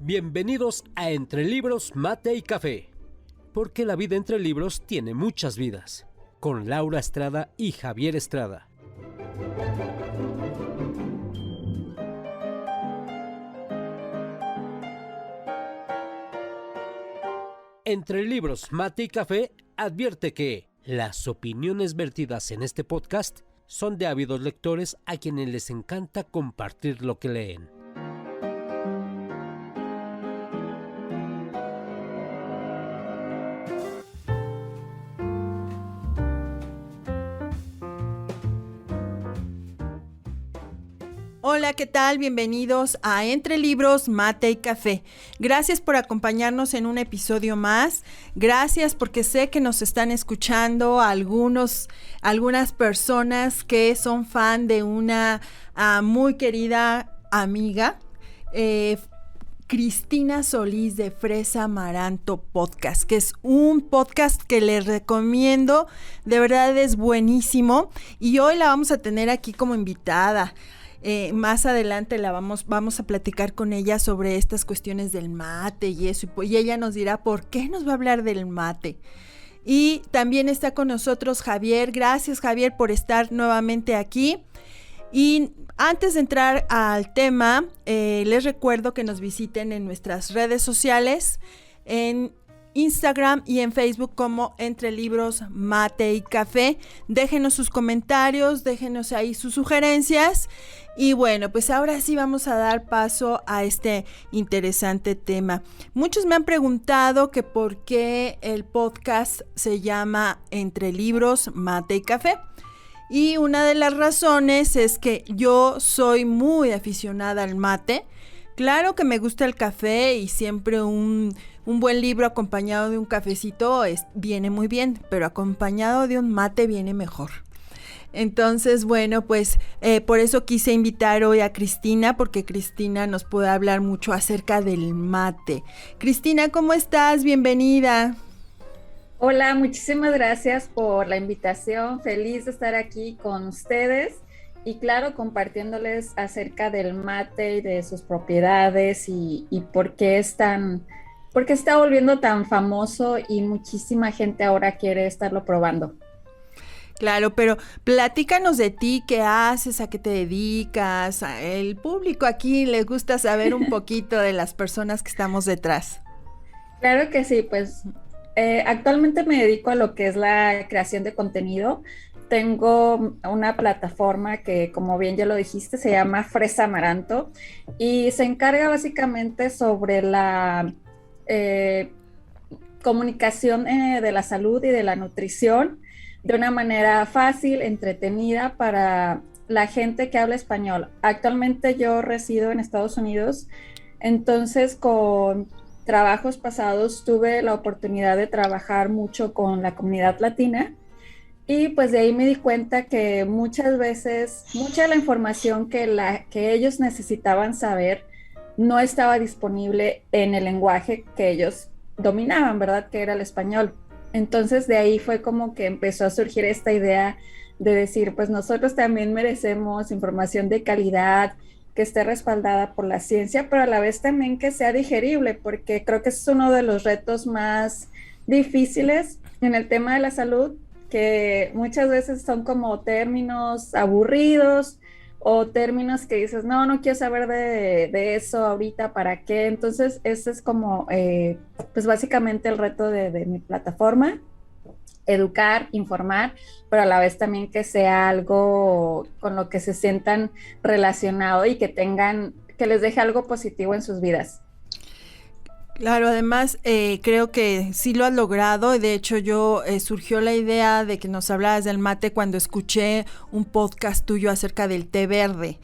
Bienvenidos a Entre Libros, Mate y Café, porque la vida entre libros tiene muchas vidas, con Laura Estrada y Javier Estrada. Entre Libros, Mate y Café advierte que las opiniones vertidas en este podcast son de ávidos lectores a quienes les encanta compartir lo que leen. Hola, ¿qué tal? Bienvenidos a Entre Libros, Mate y Café. Gracias por acompañarnos en un episodio más. Gracias porque sé que nos están escuchando algunas personas que son fan de una muy querida amiga, Cristina Solís de Fresa Amaranto Podcast, que es un podcast que les recomiendo, de verdad es buenísimo y hoy la vamos a tener aquí como invitada. Más adelante vamos a platicar con ella sobre estas cuestiones del mate y eso, y ella nos dirá por qué nos va a hablar del mate. Y también está con nosotros Javier. Gracias, Javier, por estar nuevamente aquí. Y antes de entrar al tema, les recuerdo que nos visiten en nuestras redes sociales, en Instagram y en Facebook como Entre Libros, Mate y Café. Déjenos sus comentarios, déjenos ahí sus sugerencias. Y bueno, pues ahora sí vamos a dar paso a este interesante tema. Muchos me han preguntado que por qué el podcast se llama Entre Libros, Mate y Café. Y una de las razones es que yo soy muy aficionada al mate. Claro que me gusta el café y siempre un buen libro acompañado de un cafecito viene muy bien, pero acompañado de un mate viene mejor. Entonces, bueno, pues por eso quise invitar hoy a Cristina, porque Cristina nos puede hablar mucho acerca del mate. Cristina, ¿cómo estás? Bienvenida. Hola, muchísimas gracias por la invitación. Feliz de estar aquí con ustedes y claro, compartiéndoles acerca del mate y de sus propiedades y por qué por qué está volviendo tan famoso y muchísima gente ahora quiere estarlo probando. Claro, pero platícanos de ti, qué haces, a qué te dedicas. El público aquí le gusta saber un poquito de las personas que estamos detrás. Claro que sí, pues actualmente me dedico a lo que es la creación de contenido. Tengo una plataforma que, como bien ya lo dijiste, se llama Fresa Amaranto y se encarga básicamente sobre la comunicación de la salud y de la nutrición de una manera fácil, entretenida para la gente que habla español. Actualmente yo resido en Estados Unidos, entonces con trabajos pasados tuve la oportunidad de trabajar mucho con la comunidad latina y pues de ahí me di cuenta que muchas veces, mucha de la información que ellos necesitaban saber no estaba disponible en el lenguaje que ellos dominaban, ¿verdad? Que era el español. Entonces de ahí fue como que empezó a surgir esta idea de decir, pues nosotros también merecemos información de calidad, que esté respaldada por la ciencia, pero a la vez también que sea digerible, porque creo que es uno de los retos más difíciles en el tema de la salud, que muchas veces son como términos aburridos o términos que dices, no quiero saber de eso ahorita, ¿para qué? Entonces ese es como, pues básicamente el reto de mi plataforma, educar, informar, pero a la vez también que sea algo con lo que se sientan relacionado y que les deje algo positivo en sus vidas. Claro, además creo que sí lo has logrado. De hecho, surgió la idea de que nos hablaras del mate cuando escuché un podcast tuyo acerca del té verde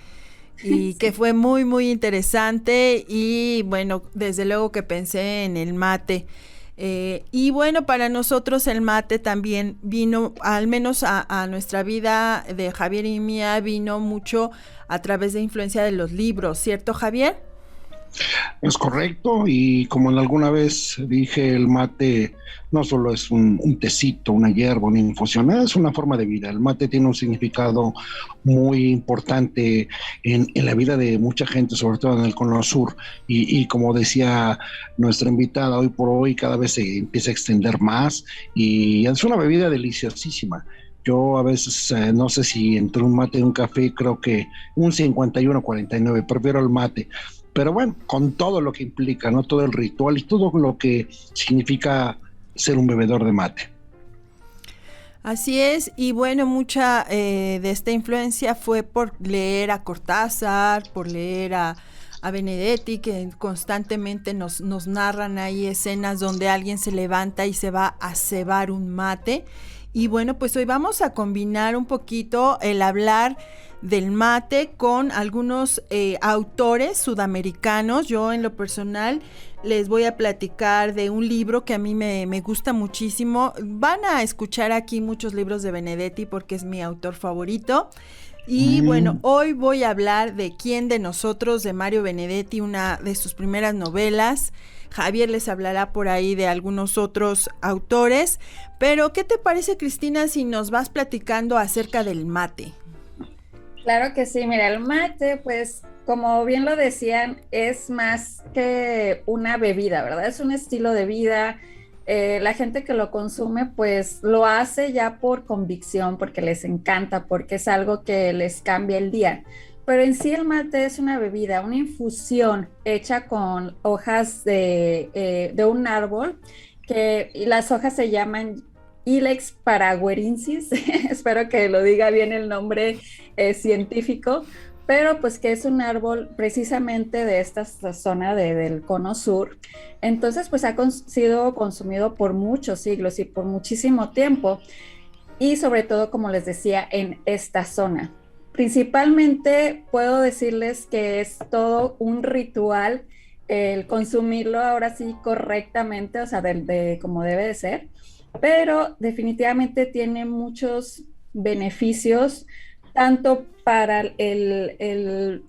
y sí, que fue muy, muy interesante y bueno, desde luego que pensé en el mate. Y bueno, para nosotros el mate también vino, al menos a nuestra vida de Javier y mía, vino mucho a través de influencia de los libros, ¿cierto, Javier? Es correcto, y como alguna vez dije, el mate no solo es un tecito, una hierba, una infusión, es una forma de vida. El mate tiene un significado muy importante en la vida de mucha gente, sobre todo en el Cono Sur, y como decía nuestra invitada, hoy por hoy cada vez se empieza a extender más, y es una bebida deliciosísima. Yo a veces no sé si entre un mate y un café, creo que un 51-49, prefiero el mate. Pero bueno, con todo lo que implica, ¿no? Todo el ritual y todo lo que significa ser un bebedor de mate. Así es, y bueno, mucha de esta influencia fue por leer a Cortázar, por leer a Benedetti, que constantemente nos narran ahí escenas donde alguien se levanta y se va a cebar un mate. Y bueno, pues hoy vamos a combinar un poquito el hablar del mate con algunos autores sudamericanos. Yo en lo personal les voy a platicar de un libro que a mí me gusta muchísimo. Van a escuchar aquí muchos libros de Benedetti porque es mi autor favorito. Y bueno, hoy voy a hablar de ¿Quién de nosotros?, de Mario Benedetti, una de sus primeras novelas. Javier les hablará por ahí de algunos otros autores. Pero, ¿qué te parece, Cristina, si nos vas platicando acerca del mate? Claro que sí, mira, el mate, pues, como bien lo decían, es más que una bebida, ¿verdad? Es un estilo de vida. La gente que lo consume, pues, lo hace ya por convicción, porque les encanta, porque es algo que les cambia el día. Pero en sí el mate es una bebida, una infusión hecha con hojas de un árbol, y las hojas se llaman Ilex paraguarensis, espero que lo diga bien el nombre científico, pero pues que es un árbol precisamente de esta zona del Cono Sur. Entonces pues ha sido consumido por muchos siglos y por muchísimo tiempo, y sobre todo, como les decía, en esta zona. Principalmente puedo decirles que es todo un ritual el consumirlo ahora sí correctamente, o sea, como debe de ser, pero definitivamente tiene muchos beneficios, tanto para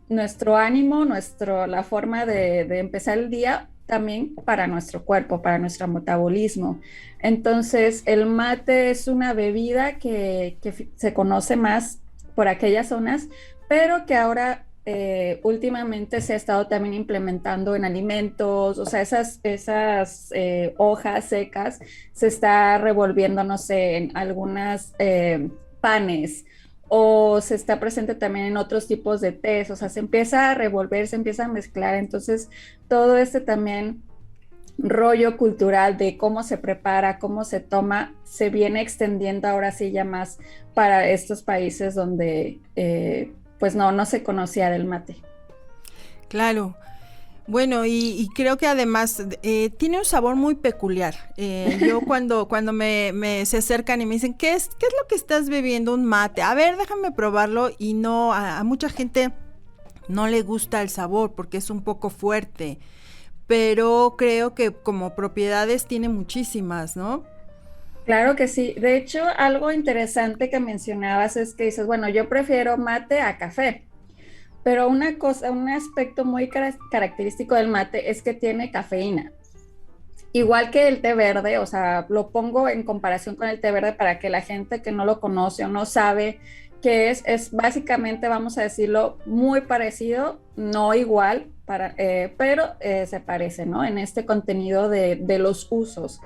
nuestro ánimo, la forma de empezar el día, también para nuestro cuerpo, para nuestro metabolismo. Entonces, el mate es una bebida que se conoce más por aquellas zonas, pero que ahora últimamente se ha estado también implementando en alimentos, o sea, esas hojas secas se está revolviendo, no sé, en algunas panes, o se está presente también en otros tipos de tés, o sea, se empieza a revolver, se empieza a mezclar. Entonces todo este también rollo cultural de cómo se prepara, cómo se toma, se viene extendiendo ahora sí ya más para estos países donde pues no se conocía del mate. Claro. Bueno, y creo que además tiene un sabor muy peculiar. Yo cuando se acercan y me dicen, ¿qué es lo que estás bebiendo? Un mate. A ver, déjame probarlo. Y no, a mucha gente no le gusta el sabor porque es un poco fuerte. Pero creo que como propiedades tiene muchísimas, ¿no? Claro que sí. De hecho, algo interesante que mencionabas es que dices, bueno, yo prefiero mate a café. Pero un aspecto muy característico del mate es que tiene cafeína. Igual que el té verde, o sea, lo pongo en comparación con el té verde para que la gente que no lo conoce o no sabe qué es básicamente, vamos a decirlo, muy parecido, no igual, pero se parece, ¿no? En este contenido de los usos.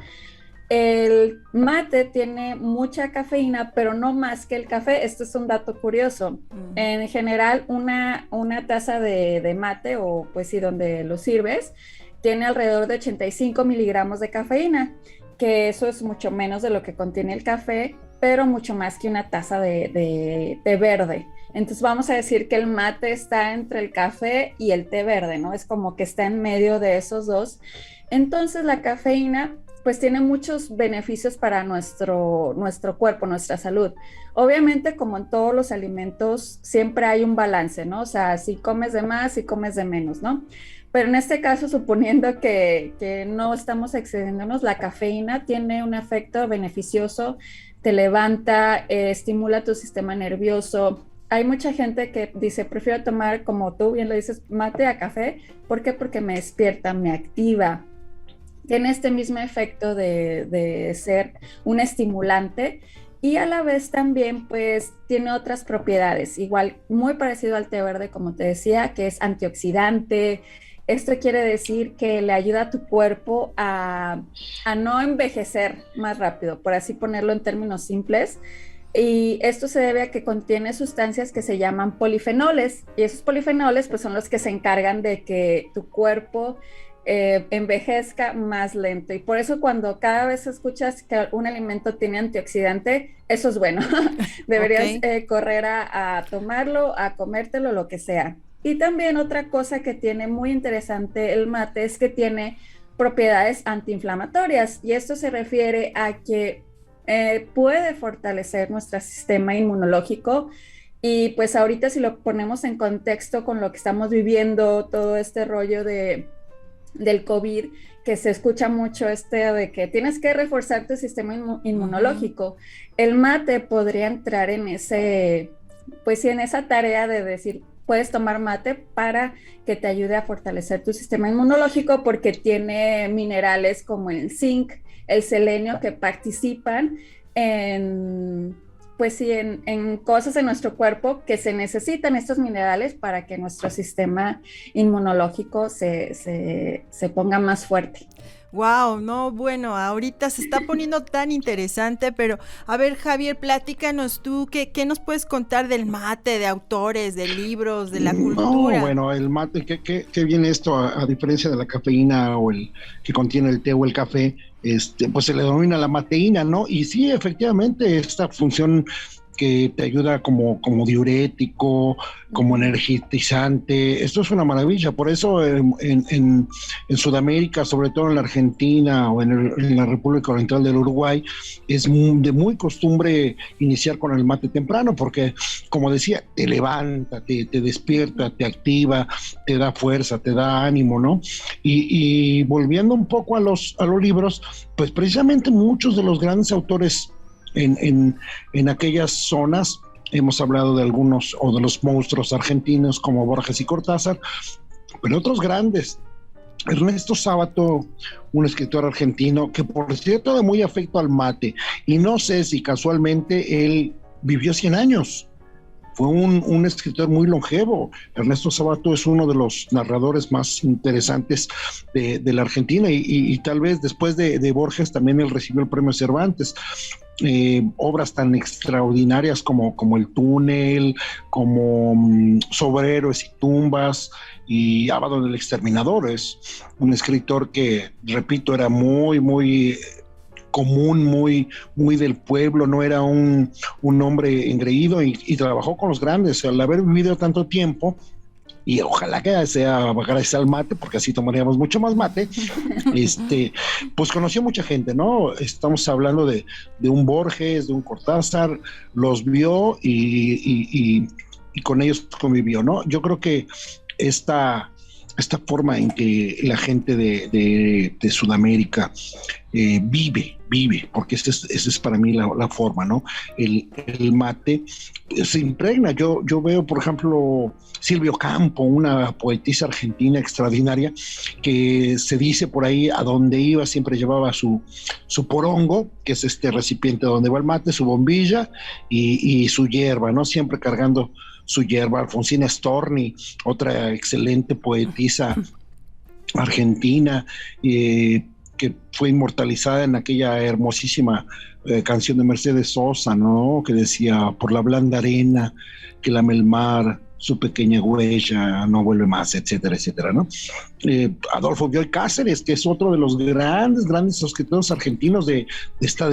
El mate tiene mucha cafeína, pero no más que el café. Este es un dato curioso. En general, una taza de mate, o pues sí, donde lo sirves, tiene alrededor de 85 miligramos de cafeína, que eso es mucho menos de lo que contiene el café, pero mucho más que una taza de té verde. Entonces vamos a decir que el mate está entre el café y el té verde, ¿no? Es como que está en medio de esos dos. Entonces la cafeína pues tiene muchos beneficios para nuestro cuerpo, nuestra salud. Obviamente, como en todos los alimentos, siempre hay un balance, ¿no? O sea, si comes de más, si comes de menos, ¿no? Pero en este caso, suponiendo que no estamos excediéndonos, la cafeína tiene un efecto beneficioso, te levanta, estimula tu sistema nervioso, hay mucha gente que dice, prefiero tomar, como tú bien lo dices, mate a café. ¿Por qué? Porque me despierta, me activa. Tiene este mismo efecto de ser un estimulante y a la vez también pues tiene otras propiedades, igual muy parecido al té verde, como te decía, que es antioxidante. Esto quiere decir que le ayuda a tu cuerpo a no envejecer más rápido, por así ponerlo en términos simples. Y esto se debe a que contiene sustancias que se llaman polifenoles, y esos polifenoles pues son los que se encargan de que tu cuerpo envejezca más lento. Y por eso cuando cada vez escuchas que un alimento tiene antioxidante, eso es bueno. Deberías correr a tomarlo, a comértelo, lo que sea. Y también otra cosa que tiene muy interesante el mate es que tiene propiedades antiinflamatorias, y esto se refiere a que puede fortalecer nuestro sistema inmunológico. Y pues ahorita, si lo ponemos en contexto con lo que estamos viviendo, todo este rollo del COVID, que se escucha mucho de que tienes que reforzar tu sistema inmunológico, el mate podría entrar en pues sí, en esa tarea de decir, puedes tomar mate para que te ayude a fortalecer tu sistema inmunológico, porque tiene minerales como el zinc, el selenio, que participan pues sí, en cosas en nuestro cuerpo que se necesitan, estos minerales, para que nuestro sistema inmunológico se ponga más fuerte. Wow, no, bueno, ahorita se está poniendo tan interesante, pero a ver, Javier, platícanos tú, ¿qué nos puedes contar del mate, de autores, de libros, de la cultura? No, bueno, el mate, ¿qué viene esto? A diferencia de la cafeína o el que contiene el té o el café, pues se le denomina la mateína, ¿no? Y sí, efectivamente, esta función que te ayuda como diurético, como energizante. Esto es una maravilla. Por eso en Sudamérica, sobre todo en la Argentina o en la República Oriental del Uruguay, es de muy costumbre iniciar con el mate temprano, porque, como decía, te levanta, te despierta, te activa, te da fuerza, te da ánimo, ¿no? Y volviendo un poco a los libros, pues precisamente muchos de los grandes autores en aquellas zonas, hemos hablado de algunos o de los monstruos argentinos como Borges y Cortázar, pero otros grandes. Ernesto Sábato, un escritor argentino que, por cierto, de muy afecto al mate, y no sé si casualmente él vivió 100 años. Fue un escritor muy longevo. Ernesto Sábato es uno de los narradores más interesantes de la Argentina, y tal vez después de Borges también él recibió el premio Cervantes. Obras tan extraordinarias como El Túnel, como Sobre Héroes y Tumbas, y Abaddon el Exterminador. Es un escritor que, repito, era muy, muy común, muy, muy del pueblo, no era un hombre engreído, y trabajó con los grandes. Al haber vivido tanto tiempo, y ojalá que sea gracias al mate, porque así tomaríamos mucho más mate, pues conoció mucha gente, ¿no? Estamos hablando de un Borges, de un Cortázar, los vio y con ellos convivió, ¿no? Yo creo que esta forma en que la gente de Sudamérica vive, porque esa es para mí la forma, ¿no? El mate se impregna. Yo veo, por ejemplo, Silvio Campo, una poetisa argentina extraordinaria, que se dice por ahí, a donde iba siempre llevaba su porongo, que es este recipiente donde va el mate, su bombilla y su hierba, ¿no? Siempre cargando su hierba. Alfonsina Storni, otra excelente poetisa argentina, que fue inmortalizada en aquella hermosísima canción de Mercedes Sosa, ¿no? Que decía: por la blanda arena que lame el mar, su pequeña huella no vuelve más, etcétera, etcétera, ¿no? Adolfo Bioy Cáceres, que es otro de los grandes escritores argentinos de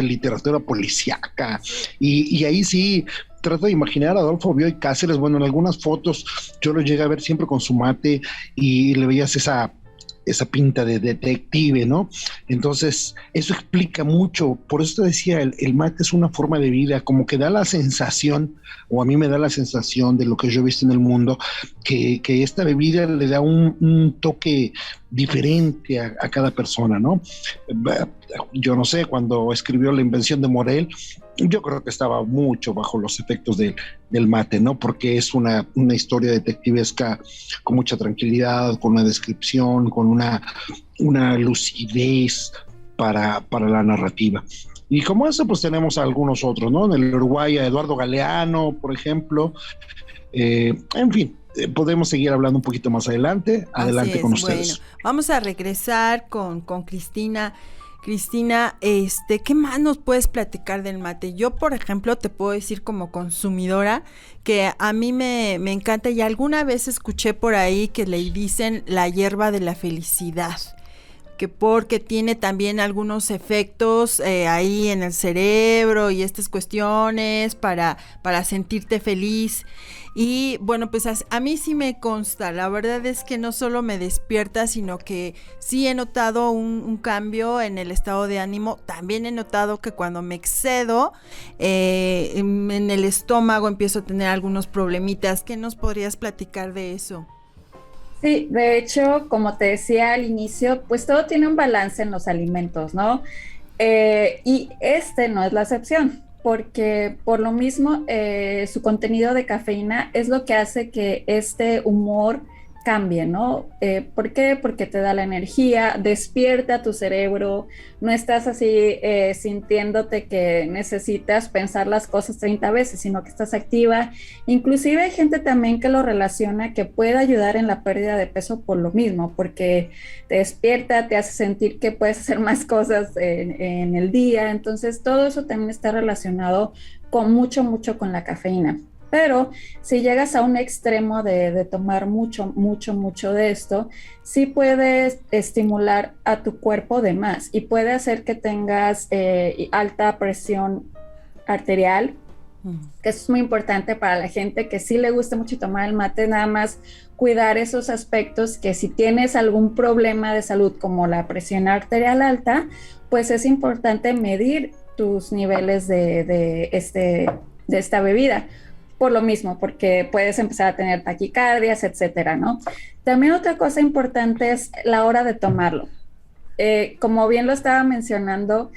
literatura policíaca, y ahí sí trato de imaginar a Adolfo Bioy Cáceres. Bueno, en algunas fotos yo lo llegué a ver siempre con su mate, y le veías esa pinta de detective, ¿no? Entonces, eso explica mucho. Por eso te decía, el mate es una forma de vida, como que da la sensación, o a mí me da la sensación de lo que yo he visto en el mundo, que esta bebida le da un toque diferente a cada persona, ¿no? Yo no sé, cuando escribió La invención de Morel, yo creo que estaba mucho bajo los efectos del mate, ¿no? Porque es una historia detectivesca con mucha tranquilidad, con una descripción, con una lucidez para la narrativa. Y como eso, pues tenemos a algunos otros, ¿no? En el Uruguay, a Eduardo Galeano, por ejemplo. En fin, podemos seguir hablando un poquito más adelante. Adelante con ustedes. Bueno, vamos a regresar con Cristina. Cristina, ¿qué más nos puedes platicar del mate? Yo, por ejemplo, te puedo decir como consumidora que a mí me encanta, y alguna vez escuché por ahí que le dicen la hierba de la felicidad, que porque tiene también algunos efectos ahí en el cerebro y estas cuestiones para sentirte feliz. Y bueno, pues a mí sí me consta, la verdad es que no solo me despierta, sino que sí he notado un cambio en el estado de ánimo. También he notado que cuando me excedo en el estómago empiezo a tener algunos problemitas. ¿Qué nos podrías platicar de eso? Sí, de hecho, como te decía al inicio, pues todo tiene un balance en los alimentos, ¿no? Y este no es la excepción, porque por lo mismo su contenido de cafeína es lo que hace que este humor cambie, ¿no? ¿Por qué? Porque te da la energía, despierta tu cerebro, no estás así sintiéndote que necesitas pensar las cosas 30 veces, sino que estás activa. Inclusive hay gente también que lo relaciona, que puede ayudar en la pérdida de peso por lo mismo, porque te despierta, te hace sentir que puedes hacer más cosas en el día. Entonces todo eso también está relacionado con mucho con la cafeína. Pero si llegas a un extremo de tomar mucho de esto, sí puedes estimular a tu cuerpo de más y puede hacer que tengas alta presión arterial, que eso es muy importante para la gente que sí le gusta mucho tomar el mate. Nada más cuidar esos aspectos, que si tienes algún problema de salud como la presión arterial alta, pues es importante medir tus niveles de esta bebida. Por lo mismo, porque puedes empezar a tener taquicardias, etcétera, ¿no? También otra cosa importante es la hora de tomarlo. Como bien lo estaba mencionando,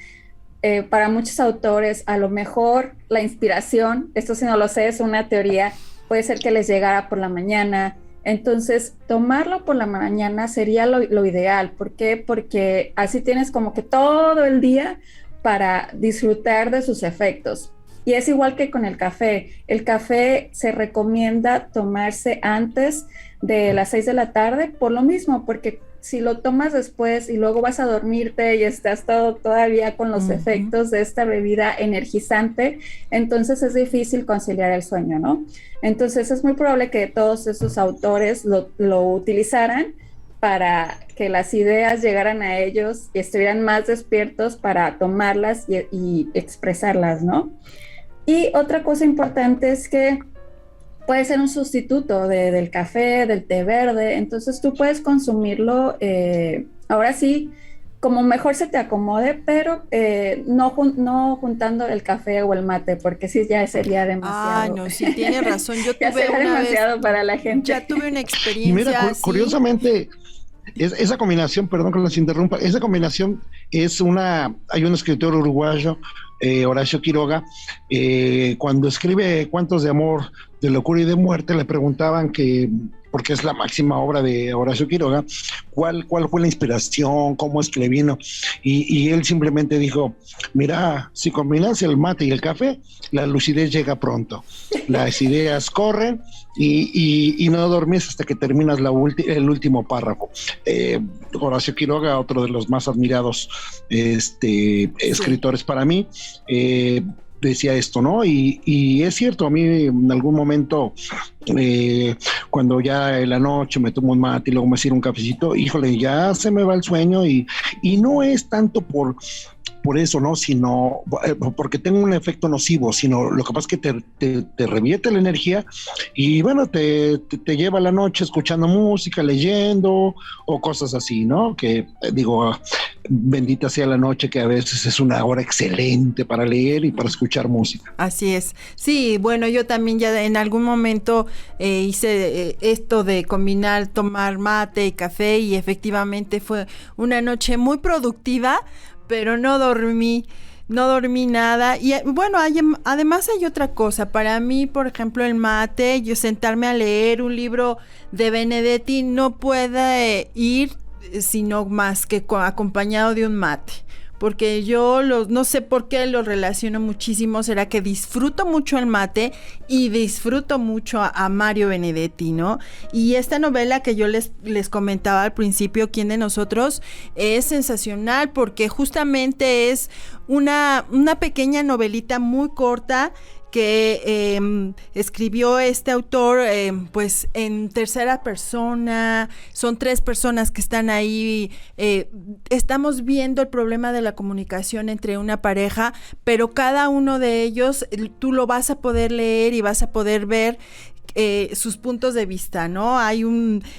para muchos autores, a lo mejor la inspiración, esto sí no lo sé, es una teoría, puede ser que les llegara por la mañana. Entonces, tomarlo por la mañana sería lo ideal. ¿Por qué? Porque así tienes como que todo el día para disfrutar de sus efectos. Y es igual que con el café. El café se recomienda tomarse antes de las 6 de la tarde, por lo mismo, porque si lo tomas después y luego vas a dormirte y estás todavía con los efectos de esta bebida energizante, entonces es difícil conciliar el sueño, ¿no? Entonces es muy probable que todos esos autores lo utilizaran para que las ideas llegaran a ellos y estuvieran más despiertos para tomarlas y expresarlas, ¿no? Y otra cosa importante es que puede ser un sustituto del café, del té verde, entonces tú puedes consumirlo, ahora sí, como mejor se te acomode, pero no juntando el café o el mate, porque sí ya sería demasiado. Ah, no, sí, tienes razón. Yo tuve demasiado vez, para la gente. Ya tuve una experiencia. Y mira, curiosamente, esa combinación, perdón que las interrumpa, esa combinación hay un escritor uruguayo, Horacio Quiroga, cuando escribe Cuentos de amor, de locura y de muerte, le preguntaban porque es la máxima obra de Horacio Quiroga, cuál fue la inspiración, cómo es que le vino, y él simplemente dijo, mira, si combinas el mate y el café, la lucidez llega pronto, las ideas corren y no dormís hasta que terminas el último párrafo. Horacio Quiroga, otro de los más admirados escritores para mí, decía esto, ¿no? Y es cierto, a mí en algún momento, cuando ya en la noche me tomo un mate y luego me sirvo un cafecito, híjole, ya se me va el sueño y no es tanto por eso, ¿no? Sino porque tengo un efecto nocivo, sino lo que pasa es que te revierte la energía y bueno, te lleva la noche escuchando música, leyendo o cosas así, ¿no? Que digo, bendita sea la noche, que a veces es una hora excelente para leer y para escuchar música. Así es. Sí, bueno, yo también ya en algún momento hice esto de combinar, tomar mate y café, y efectivamente fue una noche muy productiva, pero no dormí. no dormí nada. Y bueno, además hay otra cosa. Para mí, por ejemplo, el mate, yo sentarme a leer un libro de Benedetti no puede ir sino más que acompañado de un mate. Porque yo no sé por qué lo relaciono muchísimo, será que disfruto mucho el mate y disfruto mucho a Mario Benedetti, ¿no? Y esta novela que yo les comentaba al principio, ¿Quién de nosotros?, es sensacional porque justamente es una pequeña novelita muy corta que escribió este autor pues en tercera persona. Son 3 personas que están ahí, estamos viendo el problema de la comunicación entre una pareja, pero cada uno de ellos tú lo vas a poder leer y vas a poder ver sus puntos de vista, ¿no?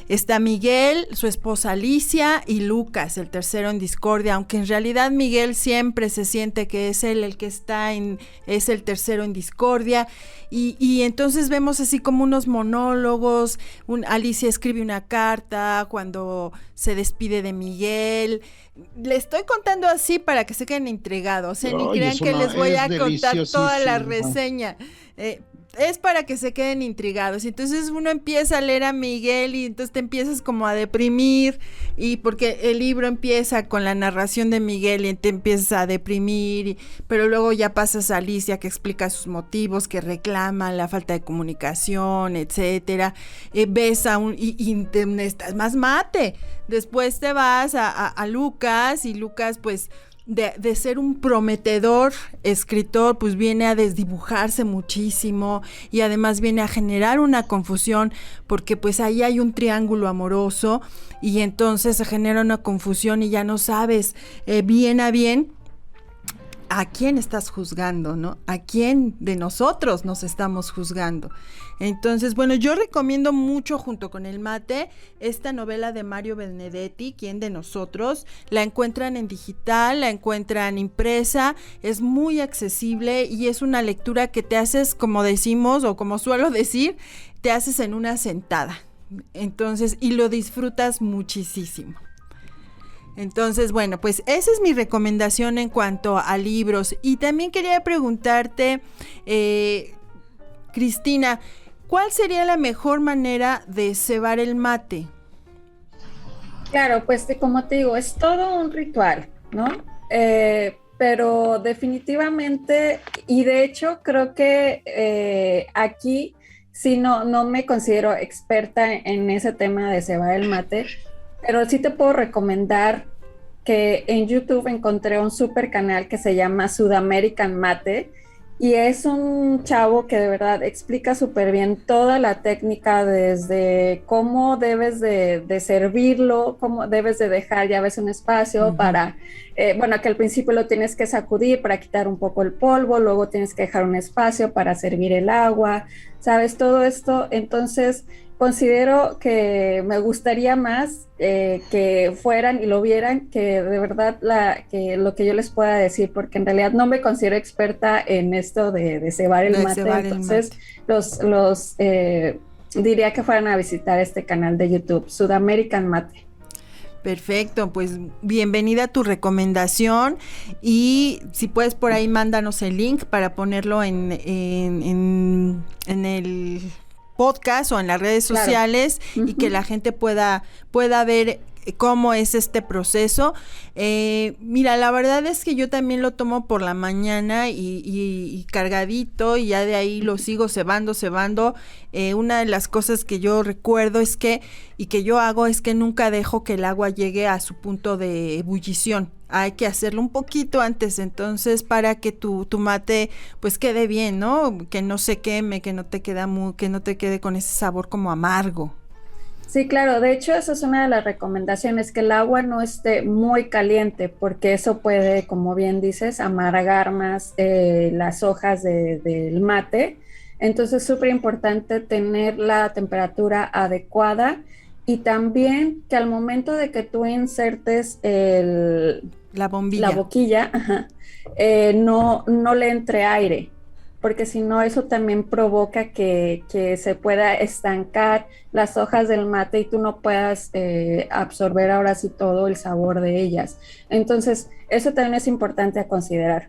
Está Miguel, su esposa Alicia y Lucas, el tercero en discordia, aunque en realidad Miguel siempre se siente que es él el que es el tercero en discordia, y entonces vemos así como unos monólogos. Alicia escribe una carta cuando se despide de Miguel. Le estoy contando así para que se queden intrigados, ni crean que les voy a contar toda la reseña. Es para que se queden intrigados. Entonces uno empieza a leer a Miguel y entonces te empiezas como a deprimir, y porque el libro empieza con la narración de Miguel y te empiezas a deprimir, pero luego ya pasas a Alicia, que explica sus motivos, que reclama la falta de comunicación, etcétera. Ves y estás más mate. Después te vas a Lucas, y Lucas pues de ser un prometedor escritor, pues viene a desdibujarse muchísimo, y además viene a generar una confusión, porque pues ahí hay un triángulo amoroso, y entonces se genera una confusión y ya no sabes bien a bien a quién estás juzgando, ¿no? A quién de nosotros nos estamos juzgando. Entonces, bueno, yo recomiendo mucho, junto con el mate, esta novela de Mario Benedetti, ¿Quién de nosotros? La encuentran en digital, la encuentran impresa, es muy accesible y es una lectura que te haces, como decimos, o como suelo decir, te haces en una sentada. Entonces, y lo disfrutas muchísimo. Entonces, bueno, pues esa es mi recomendación en cuanto a libros. Y también quería preguntarte, Cristina, ¿cuál sería la mejor manera de cebar el mate? Claro, pues como te digo, es todo un ritual, ¿no? Pero definitivamente, y de hecho creo que aquí sí no me considero experta en ese tema de cebar el mate, pero sí te puedo recomendar que en YouTube encontré un super canal que se llama Sudamerican Mate, y es un chavo que de verdad explica súper bien toda la técnica, desde cómo debes de servirlo, cómo debes de dejar, ya ves, un espacio para, bueno, que al principio lo tienes que sacudir para quitar un poco el polvo, luego tienes que dejar un espacio para servir el agua, ¿sabes? Todo esto. Entonces considero que me gustaría más que fueran y lo vieran, que de verdad que lo que yo les pueda decir, porque en realidad no me considero experta en esto de cebar el mate. Entonces los diría que fueran a visitar este canal de YouTube, Sudamerican Mate. Perfecto, pues bienvenida a tu recomendación, y si puedes por ahí mándanos el link para ponerlo en el podcast o en las redes sociales, claro. Y que la gente pueda ver cómo es este proceso. Mira, la verdad es que yo también lo tomo por la mañana y cargadito, y ya de ahí lo sigo cebando. Una de las cosas que yo recuerdo es que yo hago es que nunca dejo que el agua llegue a su punto de ebullición. Hay que hacerlo un poquito antes, entonces, para que tu mate pues quede bien, ¿no? Que no se queme, que no te quede con ese sabor como amargo. Sí, claro. De hecho, esa es una de las recomendaciones, que el agua no esté muy caliente, porque eso puede, como bien dices, amargar más las hojas del mate. Entonces, es súper importante tener la temperatura adecuada, y también que al momento de que tú insertes la boquilla, no le entre aire, porque si no, eso también provoca que se pueda estancar las hojas del mate y tú no puedas absorber ahora sí todo el sabor de ellas. Entonces, eso también es importante a considerar.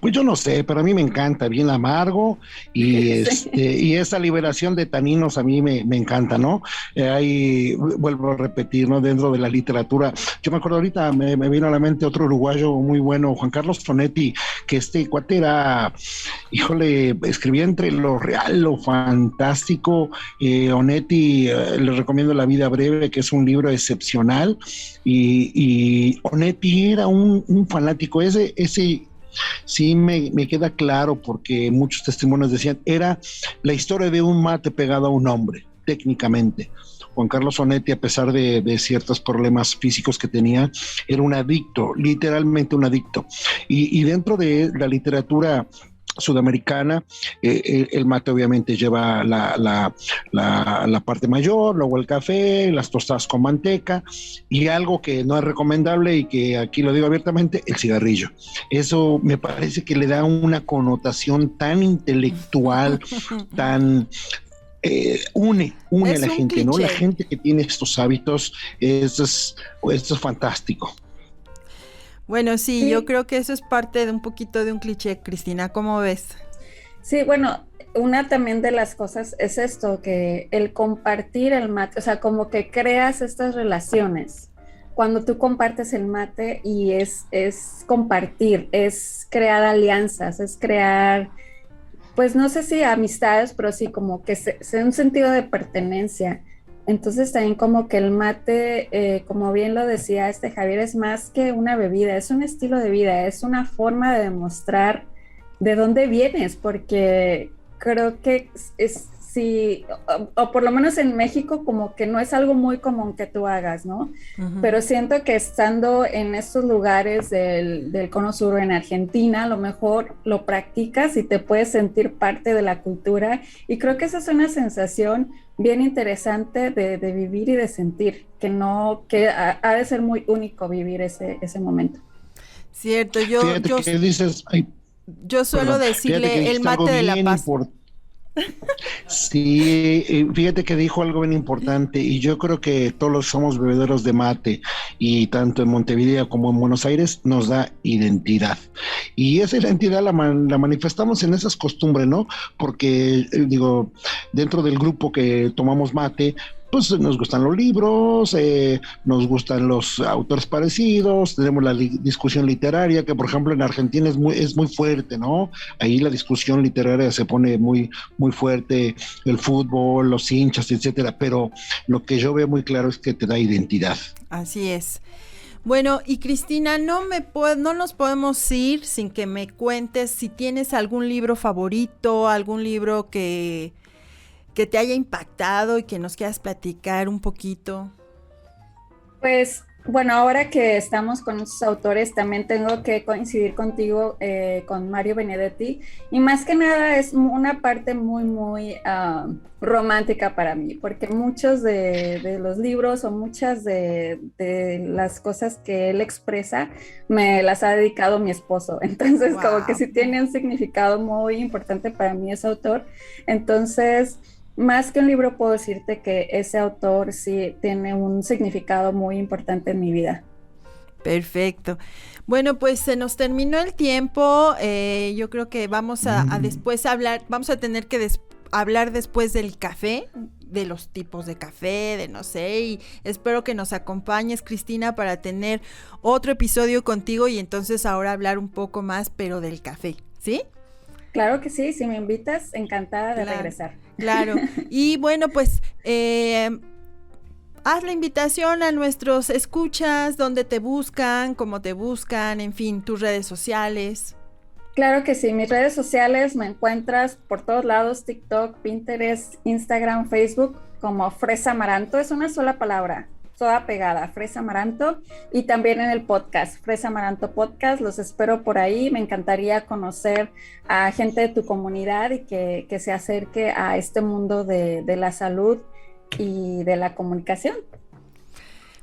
Pues yo no sé, pero a mí me encanta, bien amargo y Sí. y esa liberación de taninos a mí me encanta, ¿no? Ahí vuelvo a repetir, ¿no? Dentro de la literatura, yo me acuerdo ahorita, me vino a la mente otro uruguayo muy bueno, Juan Carlos Tonetti, que este cuate era, híjole, escribía entre lo real, lo fantástico. Onetti, le recomiendo La vida breve, que es un libro excepcional, y Onetti era un fanático, ese sí me queda claro porque muchos testimonios decían, era la historia de un mate pegado a un hombre, técnicamente. Juan Carlos Onetti, a pesar de ciertos problemas físicos que tenía, era un adicto, literalmente un adicto. Y dentro de la literatura sudamericana, el mate obviamente lleva la parte mayor, luego el café, las tostadas con manteca y algo que no es recomendable y que aquí lo digo abiertamente, el cigarrillo. Eso me parece que le da una connotación tan intelectual, tan... une a la gente, ¿no? La gente que tiene estos hábitos, esto es fantástico. Bueno, sí, yo creo que eso es parte de un poquito de un cliché, Cristina, ¿cómo ves? Sí, bueno, una también de las cosas es esto, que el compartir el mate, o sea, como que creas estas relaciones. Cuando tú compartes el mate y es compartir, es crear alianzas, es crear, pues no sé si amistades, pero sí como que sea un sentido de pertenencia. Entonces también como que el mate, como bien lo decía Javier, es más que una bebida, es un estilo de vida, es una forma de demostrar de dónde vienes, porque creo que sí, o por lo menos en México como que no es algo muy común que tú hagas, ¿no? Uh-huh. Pero siento que estando en estos lugares del Cono Sur, en Argentina, a lo mejor lo practicas y te puedes sentir parte de la cultura, y creo que esa es una sensación bien interesante de vivir y de sentir, que ha de ser muy único vivir ese momento. Cierto, yo suelo decirle el mate de la paz. Sí, fíjate que dijo algo bien importante y yo creo que todos somos bebederos de mate y tanto en Montevideo como en Buenos Aires nos da identidad y esa identidad la manifestamos en esas costumbres, ¿no? Porque digo, dentro del grupo que tomamos mate, pues nos gustan los libros, nos gustan los autores parecidos, tenemos la discusión literaria, que por ejemplo en Argentina es muy fuerte, ¿no? Ahí la discusión literaria se pone muy fuerte, el fútbol, los hinchas, etcétera, pero lo que yo veo muy claro es que te da identidad. Así es. Bueno, y Cristina, no nos podemos ir sin que me cuentes si tienes algún libro favorito, algún libro que te haya impactado y que nos quieras platicar un poquito. Pues, bueno, ahora que estamos con estos autores, también tengo que coincidir contigo, con Mario Benedetti, y más que nada es una parte muy romántica para mí, porque muchos de los libros o muchas de las cosas que él expresa me las ha dedicado mi esposo, entonces wow. Como que sí tiene un significado muy importante para mí ese autor, entonces... Más que un libro, puedo decirte que ese autor sí tiene un significado muy importante en mi vida. Perfecto. Bueno, pues se nos terminó el tiempo. Yo creo que vamos a después hablar, vamos a tener que hablar después del café, de los tipos de café, de no sé, y espero que nos acompañes, Cristina, para tener otro episodio contigo y entonces ahora hablar un poco más, pero del café, ¿sí? Claro que sí, si me invitas, encantada de regresar. Claro, y bueno, pues haz la invitación a nuestros escuchas, dónde te buscan, cómo te buscan, en fin, tus redes sociales. Claro que sí, mis redes sociales me encuentras por todos lados, TikTok, Pinterest, Instagram, Facebook, como Fresa Amaranto, es una sola palabra. Toda pegada, Fresa Amaranto, y también en el podcast, Fresa Amaranto Podcast, los espero por ahí, me encantaría conocer a gente de tu comunidad y que se acerque a este mundo de la salud y de la comunicación.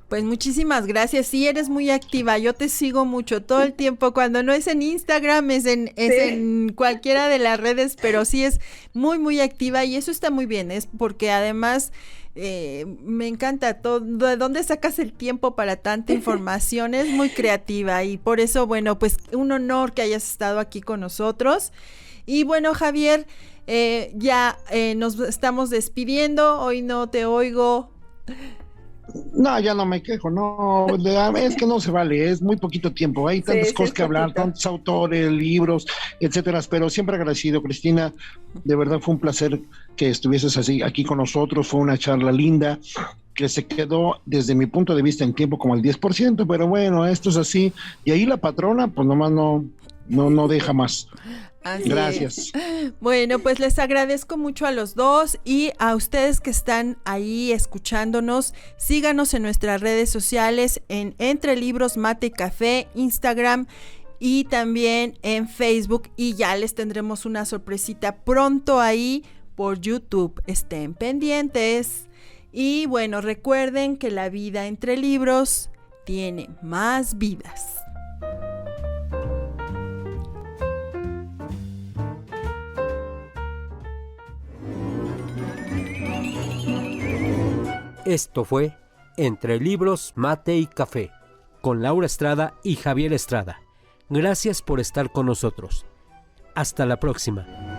Pues muchísimas gracias, sí eres muy activa, yo te sigo mucho todo el tiempo, cuando no es en Instagram, es en cualquiera de las redes, pero sí es muy activa y eso está muy bien, es porque además... Me encanta todo. ¿De dónde sacas el tiempo para tanta información? Es muy creativa y por eso, bueno, pues un honor que hayas estado aquí con nosotros. Y bueno, Javier, ya nos estamos despidiendo. Hoy no te oigo. No, ya no me quejo, no, es que no se vale, es muy poquito tiempo, hay tantas cosas que hablar, tantos autores, libros, etcétera, pero siempre agradecido, Cristina, de verdad fue un placer que estuvieses así aquí con nosotros, fue una charla linda, que se quedó desde mi punto de vista en tiempo como el 10%, pero bueno, esto es así, y ahí la patrona, pues nomás no deja más. Así Gracias. Bueno, pues les agradezco mucho a los dos y a ustedes que están ahí escuchándonos. Síganos en nuestras redes sociales en Entre Libros, Mate y Café, Instagram y también en Facebook. Y ya les tendremos una sorpresita pronto ahí por YouTube. Estén pendientes. Y bueno, recuerden que la vida entre libros tiene más vidas. Esto fue Entre Libros, Mate y Café, con Laura Estrada y Javier Estrada. Gracias por estar con nosotros. Hasta la próxima.